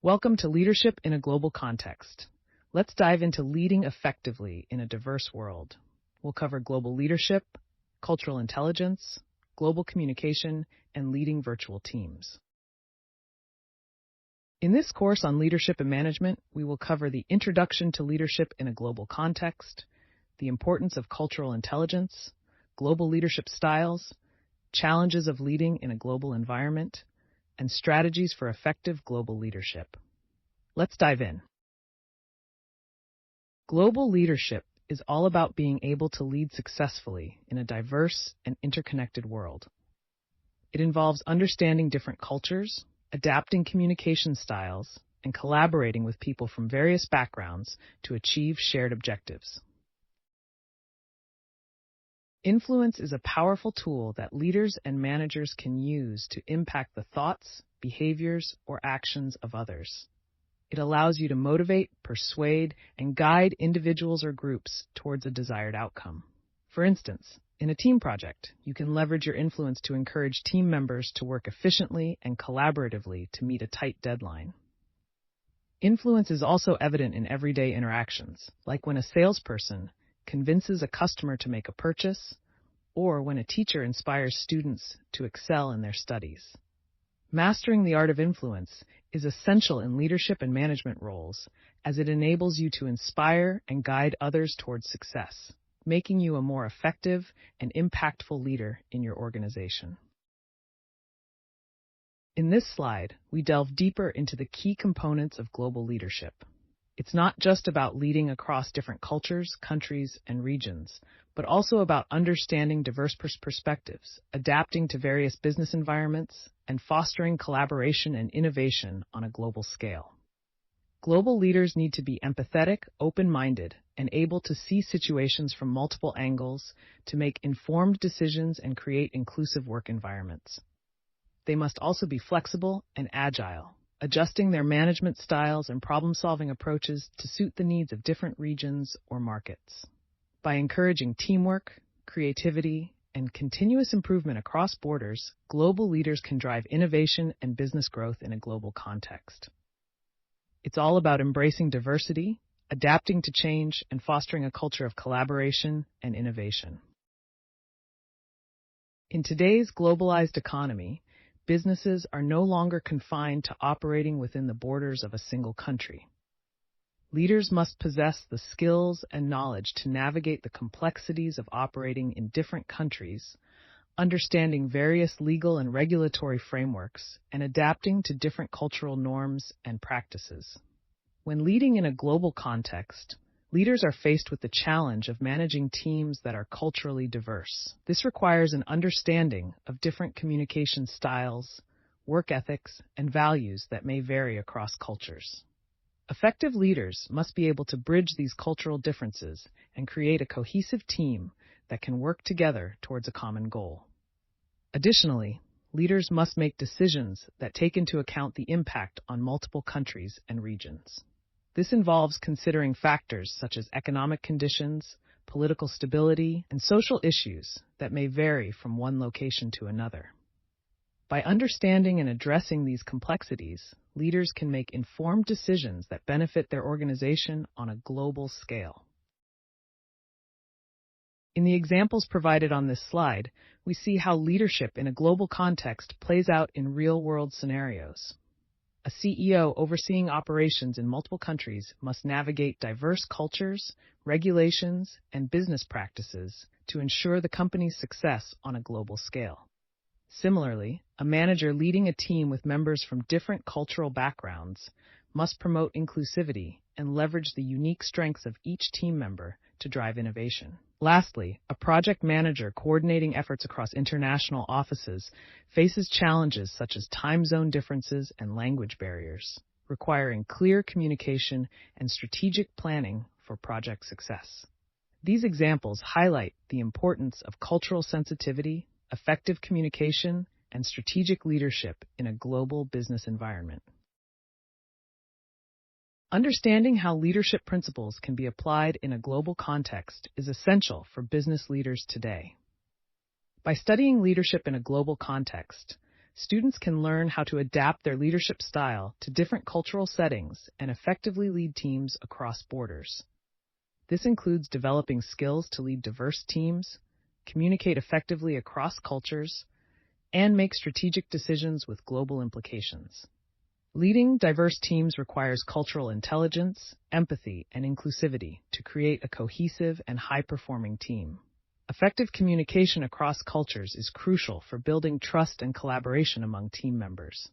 Welcome to Leadership in a Global Context. Let's dive into leading effectively in a diverse world. We'll cover global leadership, cultural intelligence, global communication, and leading virtual teams. In this course on leadership and management, we will cover the introduction to leadership in a global context, the importance of cultural intelligence, global leadership styles, challenges of leading in a global environment, and strategies for effective global leadership. Let's dive in. Global leadership is all about being able to lead successfully in a diverse and interconnected world. It involves understanding different cultures, adapting communication styles, and collaborating with people from various backgrounds to achieve shared objectives. Influence is a powerful tool that leaders and managers can use to impact the thoughts, behaviors, or actions of others. It allows you to motivate, persuade, and guide individuals or groups towards a desired outcome. For instance, in a team project, you can leverage your influence to encourage team members to work efficiently and collaboratively to meet a tight deadline. Influence is also evident in everyday interactions, like when a salesperson convinces a customer to make a purchase, or when a teacher inspires students to excel in their studies. Mastering the art of influence is essential in leadership and management roles, as it enables you to inspire and guide others towards success, making you a more effective and impactful leader in your organization. In this slide, we delve deeper into the key components of global leadership. It's not just about leading across different cultures, countries, and regions, but also about understanding diverse perspectives, adapting to various business environments, and fostering collaboration and innovation on a global scale. Global leaders need to be empathetic, open-minded, and able to see situations from multiple angles to make informed decisions and create inclusive work environments. They must also be flexible and agile, adjusting their management styles and problem-solving approaches to suit the needs of different regions or markets. By encouraging teamwork, creativity, and continuous improvement across borders, global leaders can drive innovation and business growth in a global context. It's all about embracing diversity, adapting to change, and fostering a culture of collaboration and innovation. In today's globalized economy, businesses are no longer confined to operating within the borders of a single country. Leaders must possess the skills and knowledge to navigate the complexities of operating in different countries, understanding various legal and regulatory frameworks, and adapting to different cultural norms and practices. When leading in a global context, leaders are faced with the challenge of managing teams that are culturally diverse. This requires an understanding of different communication styles, work ethics, and values that may vary across cultures. Effective leaders must be able to bridge these cultural differences and create a cohesive team that can work together towards a common goal. Additionally, leaders must make decisions that take into account the impact on multiple countries and regions. This involves considering factors such as economic conditions, political stability, and social issues that may vary from one location to another. By understanding and addressing these complexities, leaders can make informed decisions that benefit their organization on a global scale. In the examples provided on this slide, we see how leadership in a global context plays out in real-world scenarios. A CEO overseeing operations in multiple countries must navigate diverse cultures, regulations, and business practices to ensure the company's success on a global scale. Similarly, a manager leading a team with members from different cultural backgrounds must promote inclusivity and leverage the unique strengths of each team member to drive innovation. Lastly, a project manager coordinating efforts across international offices faces challenges such as time zone differences and language barriers, requiring clear communication and strategic planning for project success. These examples highlight the importance of cultural sensitivity, effective communication, and strategic leadership in a global business environment. Understanding how leadership principles can be applied in a global context is essential for business leaders today. By studying leadership in a global context, Students can learn how to adapt their leadership style to different cultural settings and effectively lead teams across borders. This includes developing skills to lead diverse teams, communicate effectively across cultures, and make strategic decisions with global implications. Leading diverse teams requires cultural intelligence, empathy, and inclusivity to create a cohesive and high-performing team. Effective communication across cultures is crucial for building trust and collaboration among team members.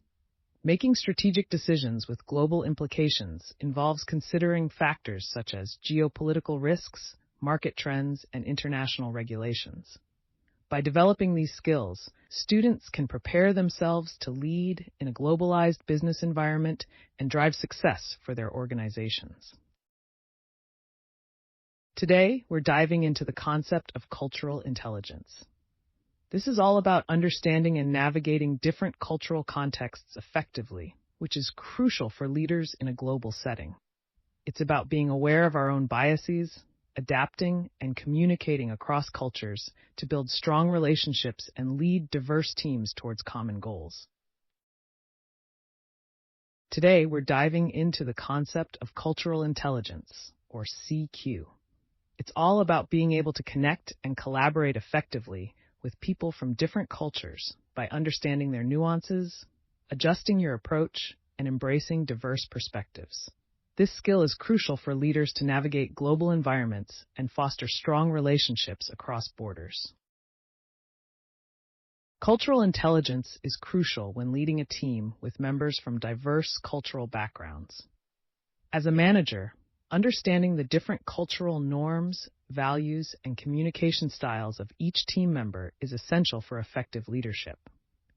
Making strategic decisions with global implications involves considering factors such as geopolitical risks, market trends, and international regulations. By developing these skills, students can prepare themselves to lead in a globalized business environment and drive success for their organizations. Today, we're diving into the concept of cultural intelligence. This is all about understanding and navigating different cultural contexts effectively, which is crucial for leaders in a global setting. It's about being aware of our own biases, adapting and communicating across cultures to build strong relationships and lead diverse teams towards common goals. Today, we're diving into the concept of cultural intelligence, or CQ. It's all about being able to connect and collaborate effectively with people from different cultures by understanding their nuances, adjusting your approach, and embracing diverse perspectives. This skill is crucial for leaders to navigate global environments and foster strong relationships across borders. Cultural intelligence is crucial when leading a team with members from diverse cultural backgrounds. As a manager, understanding the different cultural norms, values, and communication styles of each team member is essential for effective leadership.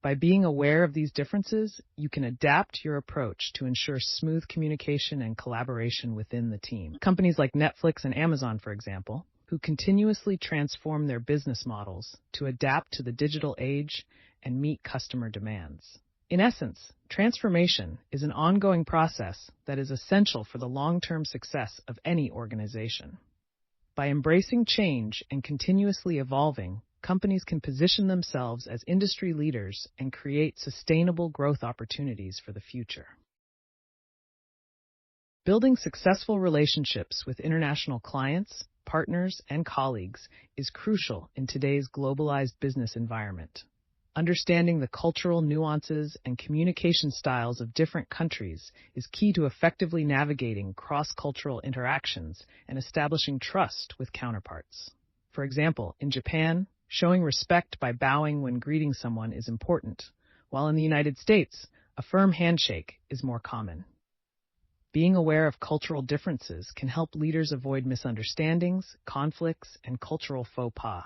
By being aware of these differences, you can adapt your approach to ensure smooth communication and collaboration within the team. Companies like Netflix and Amazon, for example, who continuously transform their business models to adapt to the digital age and meet customer demands. In essence, transformation is an ongoing process that is essential for the long-term success of any organization. By embracing change and continuously evolving, companies can position themselves as industry leaders and create sustainable growth opportunities for the future. Building successful relationships with international clients, partners, and colleagues is crucial in today's globalized business environment. Understanding the cultural nuances and communication styles of different countries is key to effectively navigating cross-cultural interactions and establishing trust with counterparts. For example, in Japan, showing respect by bowing when greeting someone is important, while in the United States, a firm handshake is more common. Being aware of cultural differences can help leaders avoid misunderstandings, conflicts, and cultural faux pas.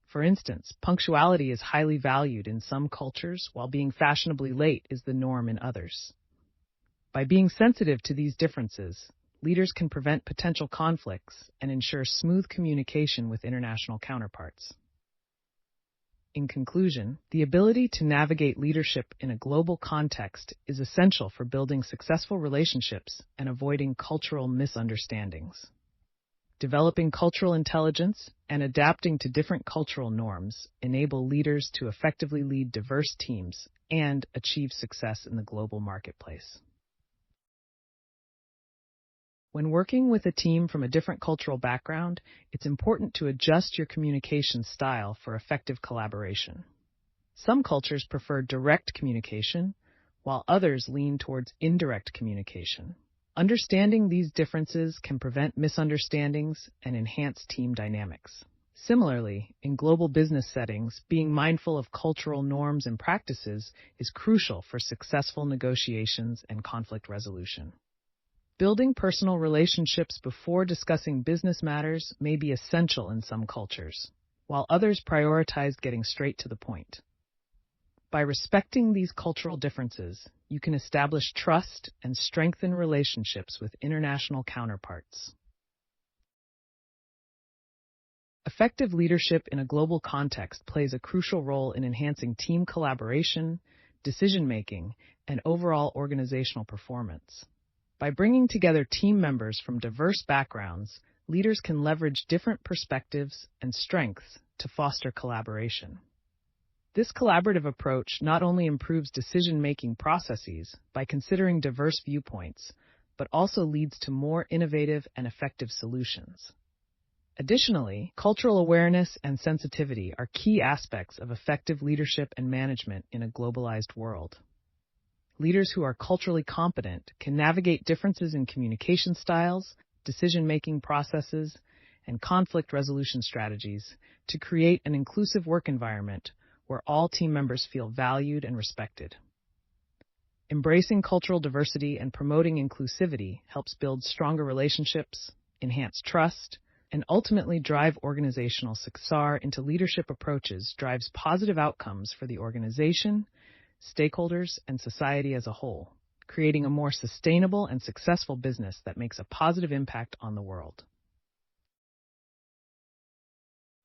For instance, punctuality is highly valued in some cultures, while being fashionably late is the norm in others. By being sensitive to these differences, leaders can prevent potential conflicts and ensure smooth communication with international counterparts. In conclusion, the ability to navigate leadership in a global context is essential for building successful relationships and avoiding cultural misunderstandings. Developing cultural intelligence and adapting to different cultural norms enable leaders to effectively lead diverse teams and achieve success in the global marketplace. When working with a team from a different cultural background, it's important to adjust your communication style for effective collaboration. Some cultures prefer direct communication, while others lean towards indirect communication. Understanding these differences can prevent misunderstandings and enhance team dynamics. Similarly, in global business settings, being mindful of cultural norms and practices is crucial for successful negotiations and conflict resolution. Building personal relationships before discussing business matters may be essential in some cultures, while others prioritize getting straight to the point. By respecting these cultural differences, you can establish trust and strengthen relationships with international counterparts. Effective leadership in a global context plays a crucial role in enhancing team collaboration, decision-making, and overall organizational performance. By bringing together team members from diverse backgrounds, leaders can leverage different perspectives and strengths to foster collaboration. This collaborative approach not only improves decision-making processes by considering diverse viewpoints, but also leads to more innovative and effective solutions. Additionally, cultural awareness and sensitivity are key aspects of effective leadership and management in a globalized world. Leaders who are culturally competent can navigate differences in communication styles, decision-making processes, and conflict resolution strategies to create an inclusive work environment where all team members feel valued and respected. Embracing cultural diversity and promoting inclusivity helps build stronger relationships, enhance trust, and ultimately drive organizational success into leadership approaches drives positive outcomes for the organization, stakeholders, and society as a whole, creating a more sustainable and successful business that makes a positive impact on the world.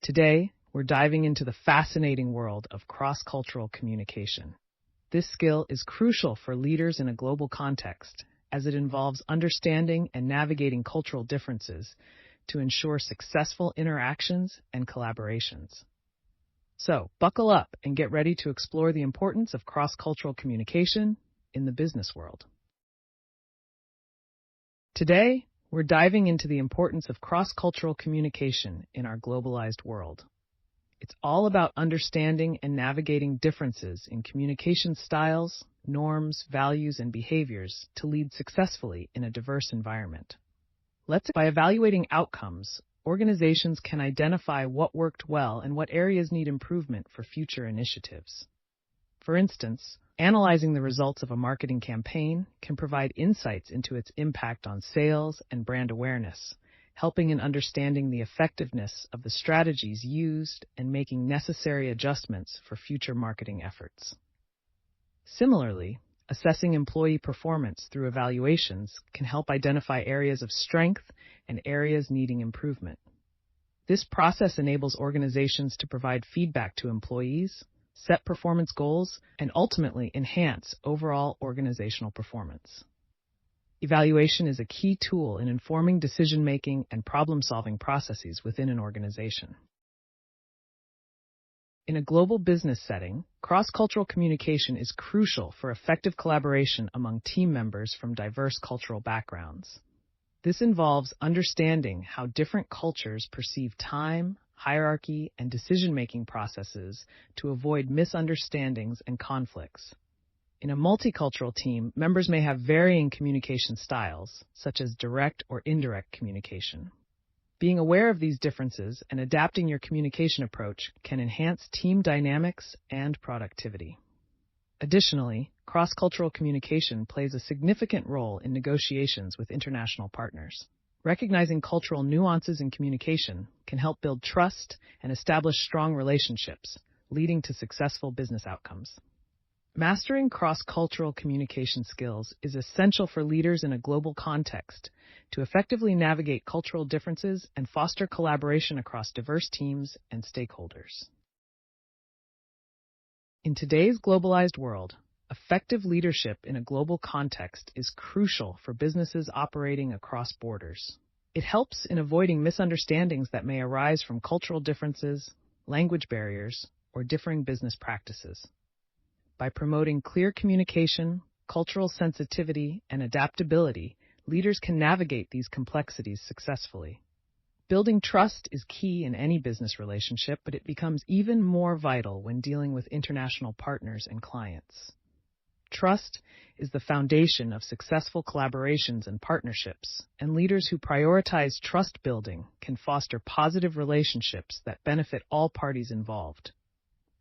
Today, we're diving into the fascinating world of cross-cultural communication. This skill is crucial for leaders in a global context, as it involves understanding and navigating cultural differences to ensure successful interactions and collaborations. So, buckle up and get ready to explore the importance of cross-cultural communication in the business world. Today, we're diving into the importance of cross-cultural communication in our globalized world. It's all about understanding and navigating differences in communication styles, norms, values, and behaviors to lead successfully in a diverse environment. By evaluating outcomes, organizations can identify what worked well and what areas need improvement for future initiatives. For instance, analyzing the results of a marketing campaign can provide insights into its impact on sales and brand awareness, helping in understanding the effectiveness of the strategies used and making necessary adjustments for future marketing efforts. Similarly, assessing employee performance through evaluations can help identify areas of strength and areas needing improvement. This process enables organizations to provide feedback to employees, set performance goals, and ultimately enhance overall organizational performance. Evaluation is a key tool in informing decision-making and problem-solving processes within an organization. In a global business setting, cross-cultural communication is crucial for effective collaboration among team members from diverse cultural backgrounds. This involves understanding how different cultures perceive time, hierarchy, and decision-making processes to avoid misunderstandings and conflicts. In a multicultural team, members may have varying communication styles, such as direct or indirect communication. Being aware of these differences and adapting your communication approach can enhance team dynamics and productivity. Additionally, cross-cultural communication plays a significant role in negotiations with international partners. Recognizing cultural nuances in communication can help build trust and establish strong relationships, leading to successful business outcomes. Mastering cross-cultural communication skills is essential for leaders in a global context to effectively navigate cultural differences and foster collaboration across diverse teams and stakeholders. In today's globalized world, effective leadership in a global context is crucial for businesses operating across borders. It helps in avoiding misunderstandings that may arise from cultural differences, language barriers, or differing business practices. By promoting clear communication, cultural sensitivity, and adaptability, leaders can navigate these complexities successfully. Building trust is key in any business relationship, but it becomes even more vital when dealing with international partners and clients. Trust is the foundation of successful collaborations and partnerships, and leaders who prioritize trust building can foster positive relationships that benefit all parties involved.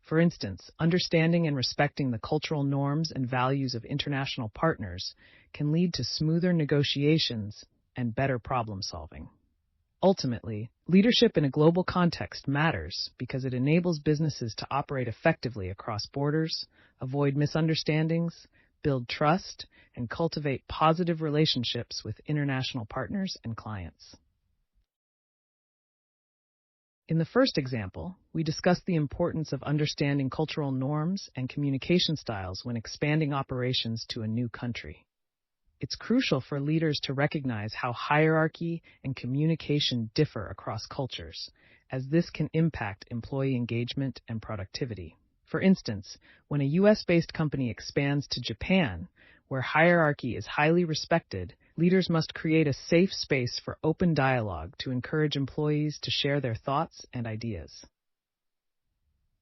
For instance, understanding and respecting the cultural norms and values of international partners can lead to smoother negotiations and better problem solving. Ultimately, leadership in a global context matters because it enables businesses to operate effectively across borders, avoid misunderstandings, build trust, and cultivate positive relationships with international partners and clients. In the first example, we discussed the importance of understanding cultural norms and communication styles when expanding operations to a new country. It's crucial for leaders to recognize how hierarchy and communication differ across cultures, as this can impact employee engagement and productivity. For instance, when a US-based company expands to Japan, where hierarchy is highly respected, leaders must create a safe space for open dialogue to encourage employees to share their thoughts and ideas.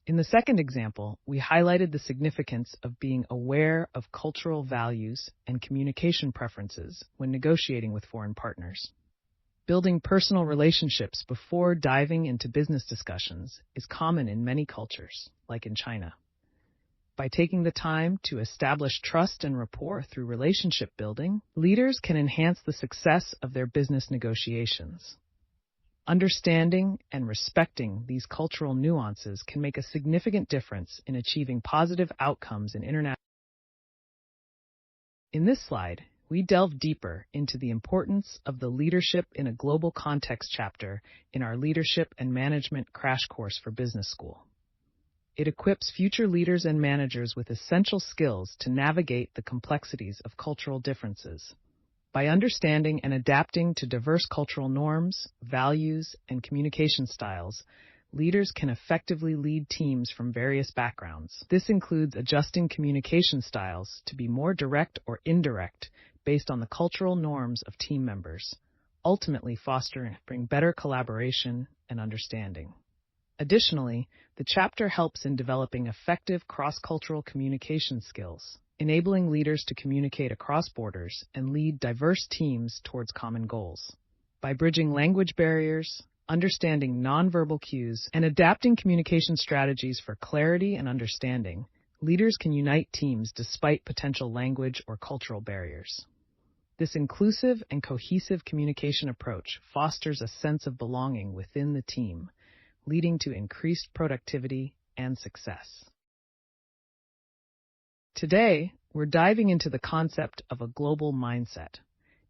In the second example, we highlighted the significance of being aware of cultural values and communication preferences when negotiating with foreign partners. Building personal relationships before diving into business discussions is common in many cultures, like in China. By taking the time to establish trust and rapport through relationship building, leaders can enhance the success of their business negotiations. Understanding and respecting these cultural nuances can make a significant difference in achieving positive outcomes in international. In this slide, we delve deeper into the importance of the Leadership in a Global Context chapter in our Leadership and Management crash course for business school. It equips future leaders and managers with essential skills to navigate the complexities of cultural differences. By understanding and adapting to diverse cultural norms, values, and communication styles, leaders can effectively lead teams from various backgrounds. This includes adjusting communication styles to be more direct or indirect based on the cultural norms of team members, ultimately fostering better collaboration and understanding. Additionally, the chapter helps in developing effective cross-cultural communication skills, enabling leaders to communicate across borders and lead diverse teams towards common goals. By bridging language barriers, understanding nonverbal cues, and adapting communication strategies for clarity and understanding, leaders can unite teams despite potential language or cultural barriers. This inclusive and cohesive communication approach fosters a sense of belonging within the team, leading to increased productivity and success. Today, we're diving into the concept of a global mindset.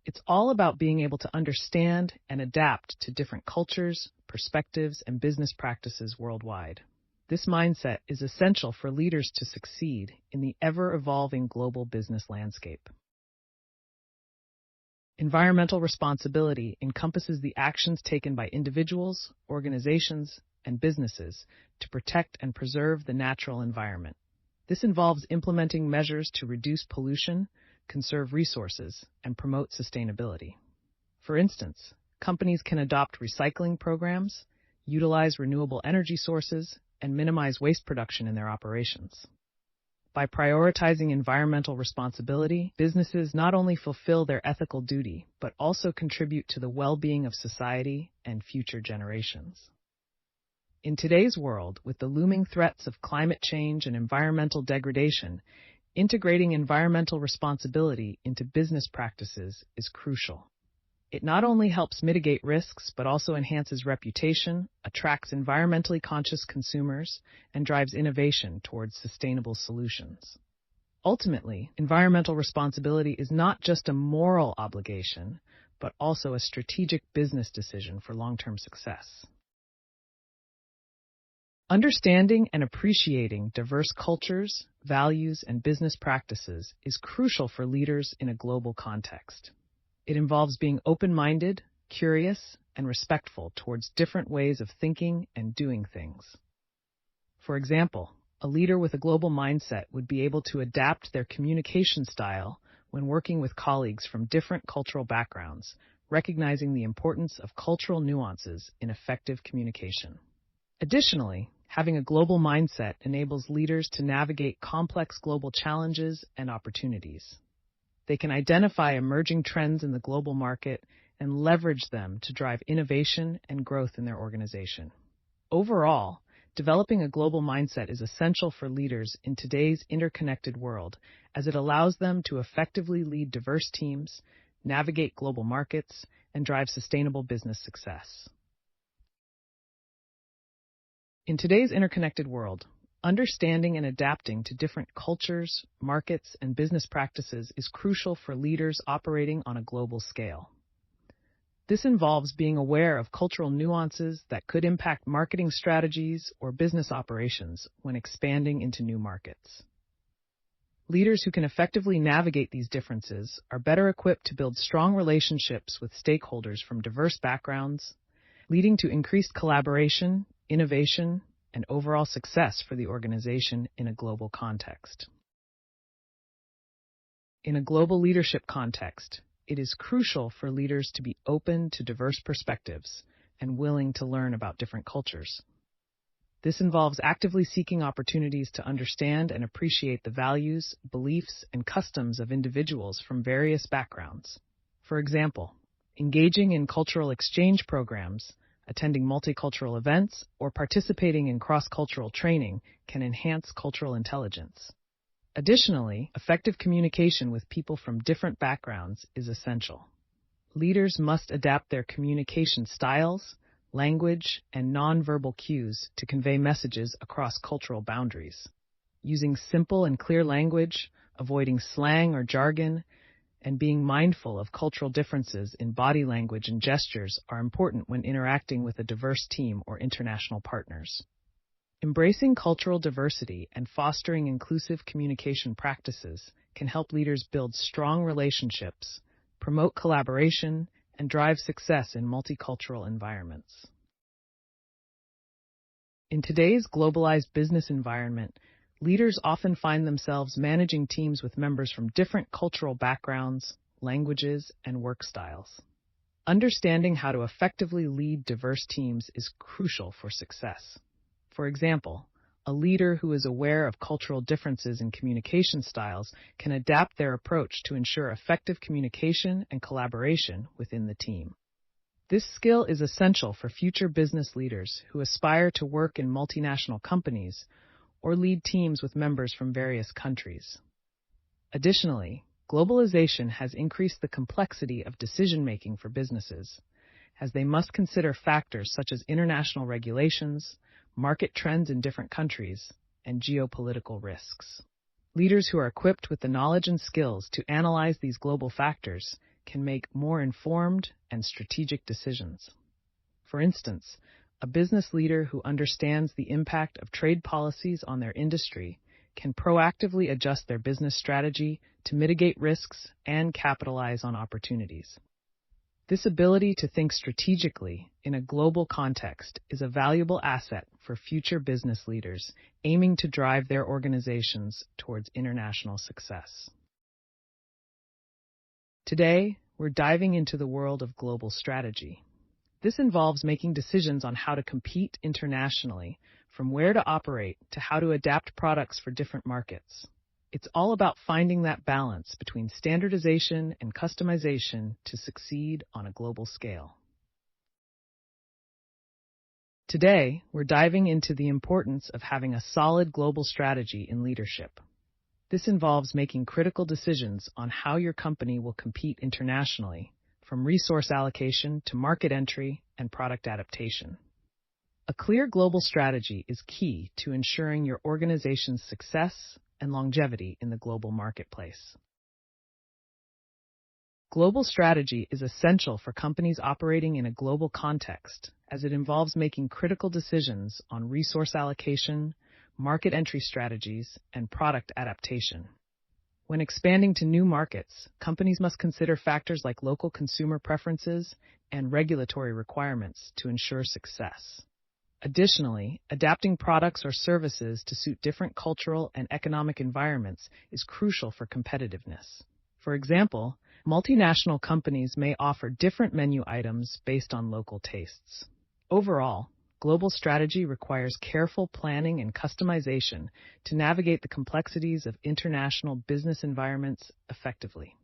It's all about being able to understand and adapt to different cultures, perspectives, and business practices worldwide. This mindset is essential for leaders to succeed in the ever-evolving global business landscape. Environmental responsibility encompasses the actions taken by individuals, organizations, and businesses to protect and preserve the natural environment. This involves implementing measures to reduce pollution, conserve resources, and promote sustainability. For instance, companies can adopt recycling programs, utilize renewable energy sources, and minimize waste production in their operations. By prioritizing environmental responsibility, businesses not only fulfill their ethical duty, but also contribute to the well-being of society and future generations. In today's world, with the looming threats of climate change and environmental degradation, integrating environmental responsibility into business practices is crucial. It not only helps mitigate risks, but also enhances reputation, attracts environmentally conscious consumers, and drives innovation towards sustainable solutions. Ultimately, environmental responsibility is not just a moral obligation, but also a strategic business decision for long-term success. Understanding and appreciating diverse cultures, values, and business practices is crucial for leaders in a global context. It involves being open-minded, curious, and respectful towards different ways of thinking and doing things. For example, a leader with a global mindset would be able to adapt their communication style when working with colleagues from different cultural backgrounds, recognizing the importance of cultural nuances in effective communication. Additionally, having a global mindset enables leaders to navigate complex global challenges and opportunities. They can identify emerging trends in the global market and leverage them to drive innovation and growth in their organization. Overall, developing a global mindset is essential for leaders in today's interconnected world, as it allows them to effectively lead diverse teams, navigate global markets, and drive sustainable business success. In today's interconnected world, understanding and adapting to different cultures, markets, and business practices is crucial for leaders operating on a global scale. This involves being aware of cultural nuances that could impact marketing strategies or business operations when expanding into new markets. Leaders who can effectively navigate these differences are better equipped to build strong relationships with stakeholders from diverse backgrounds, leading to increased collaboration, innovation, and overall success for the organization in a global context. In a global leadership context, it is crucial for leaders to be open to diverse perspectives and willing to learn about different cultures. This involves actively seeking opportunities to understand and appreciate the values, beliefs, and customs of individuals from various backgrounds. For example, engaging in cultural exchange programs, attending multicultural events, or participating in cross-cultural training can enhance cultural intelligence. Additionally, effective communication with people from different backgrounds is essential. Leaders must adapt their communication styles, language, and nonverbal cues to convey messages across cultural boundaries. Using simple and clear language, avoiding slang or jargon, and being mindful of cultural differences in body language and gestures are important when interacting with a diverse team or international partners. Embracing cultural diversity and fostering inclusive communication practices can help leaders build strong relationships, promote collaboration, and drive success in multicultural environments. In today's globalized business environment, leaders often find themselves managing teams with members from different cultural backgrounds, languages, and work styles. Understanding how to effectively lead diverse teams is crucial for success. For example, a leader who is aware of cultural differences in communication styles can adapt their approach to ensure effective communication and collaboration within the team. This skill is essential for future business leaders who aspire to work in multinational companies or lead teams with members from various countries. Additionally, globalization has increased the complexity of decision-making for businesses, as they must consider factors such as international regulations, market trends in different countries, and geopolitical risks. Leaders who are equipped with the knowledge and skills to analyze these global factors can make more informed and strategic decisions. For instance, a business leader who understands the impact of trade policies on their industry can proactively adjust their business strategy to mitigate risks and capitalize on opportunities. This ability to think strategically in a global context is a valuable asset for future business leaders aiming to drive their organizations towards international success. Today, we're diving into the world of global strategy. This involves making decisions on how to compete internationally, from where to operate to how to adapt products for different markets. It's all about finding that balance between standardization and customization to succeed on a global scale. Today, we're diving into the importance of having a solid global strategy in leadership. This involves making critical decisions on how your company will compete internationally, from resource allocation to market entry and product adaptation. A clear global strategy is key to ensuring your organization's success and longevity in the global marketplace. Global strategy is essential for companies operating in a global context, as it involves making critical decisions on resource allocation, market entry strategies, and product adaptation. When expanding to new markets, companies must consider factors like local consumer preferences and regulatory requirements to ensure success. Additionally, adapting products or services to suit different cultural and economic environments is crucial for competitiveness. For example, multinational companies may offer different menu items based on local tastes. Overall, global strategy requires careful planning and customization to navigate the complexities of international business environments effectively.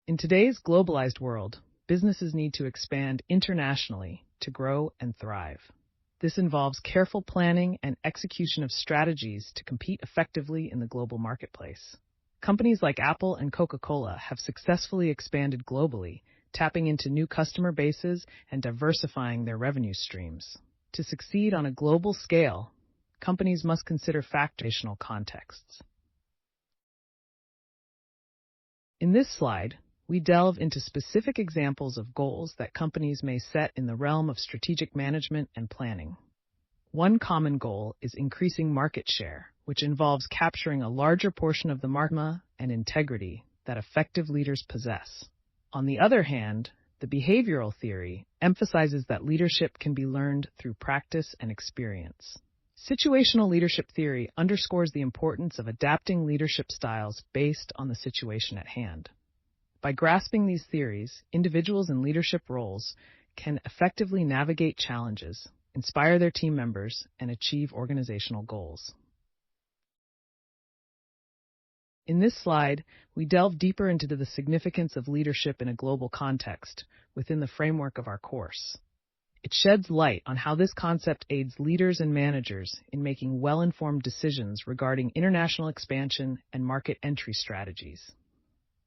In today's globalized world, businesses need to expand internationally to grow and thrive. This involves careful planning and execution of strategies to compete effectively in the global marketplace. Companies like Apple and Coca-Cola have successfully expanded globally, tapping into new customer bases and diversifying their revenue streams. To succeed on a global scale, companies must consider factorational contexts. In this slide, we delve into specific examples of goals that companies may set in the realm of strategic management and planning. One common goal is increasing market share, which involves capturing a larger portion of the market and integrity that effective leaders possess. On the other hand, The behavioral theory emphasizes that leadership can be learned through practice and experience. Situational leadership theory underscores the importance of adapting leadership styles based on the situation at hand. By grasping these theories, individuals in leadership roles can effectively navigate challenges, inspire their team members, and achieve organizational goals. In this slide, we delve deeper into the significance of leadership in a global context within the framework of our course. It sheds light on how this concept aids leaders and managers in making well-informed decisions regarding international expansion and market entry strategies.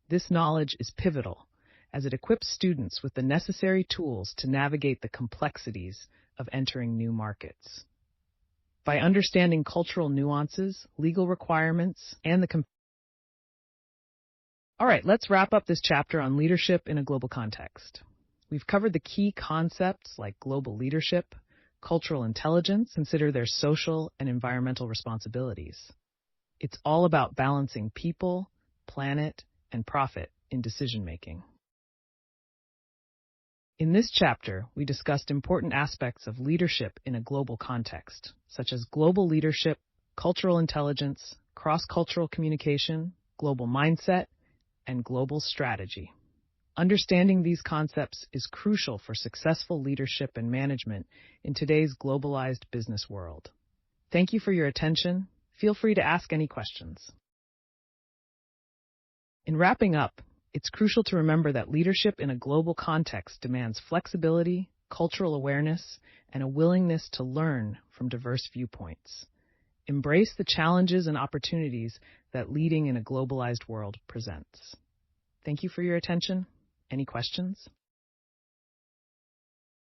This knowledge is pivotal as it equips students with the necessary tools to navigate the complexities of entering new markets. By understanding cultural nuances, legal requirements, and All right, let's wrap up this chapter on leadership in a global context. We've covered the key concepts like global leadership, cultural intelligence, consider their social and environmental responsibilities. It's all about balancing people, planet, and profit in decision-making. In this chapter, we discussed important aspects of leadership in a global context, such as global leadership, cultural intelligence, cross-cultural communication, global mindset, and global strategy. Understanding these concepts is crucial for successful leadership and management in today's globalized business world. Thank you for your attention. Feel free to ask any questions. In wrapping up, it's crucial to remember that leadership in a global context demands flexibility, cultural awareness, and a willingness to learn from diverse viewpoints. Embrace the challenges and opportunities that leading in a globalized world presents. Thank you for your attention. Any questions?